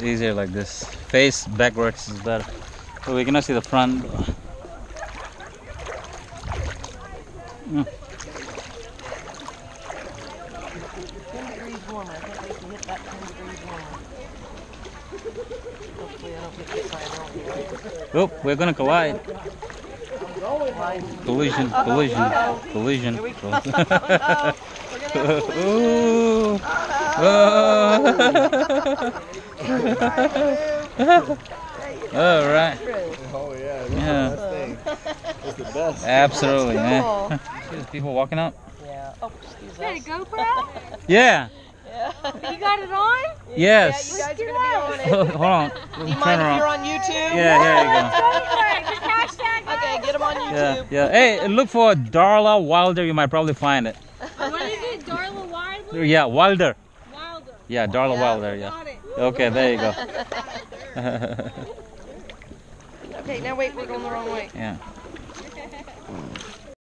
easier like this. Face backwards is better. So we cannot see the front. Mm. 10 degrees warmer. I can't wait to hit that 10 degrees warmer. Hopefully I don't get the sign over. Oh, we're gonna collide. Collision, collision, collision. Here we go. Ooh. All right. Oh yeah. Yeah. It's the best. Absolutely, Cool. man. See those people walking up? Yeah. Oh, excuse Is that a us. GoPro? Yeah. Yeah. You got it on? Yes. Yeah, you guys are gonna be on it. Hold on. Do Let me you turn mind if you're around. on YouTube? Yeah, here you go. Just hashtag Okay, get them on Yeah, YouTube. yeah. Hey, look for Darla Wilder. You might probably find it. What is it? Darla Wilder? Yeah, Wilder. Wilder. Yeah, Darla Wilder. Yeah. Got it. Okay, there you go. Okay, now wait, we're going the wrong way. Yeah.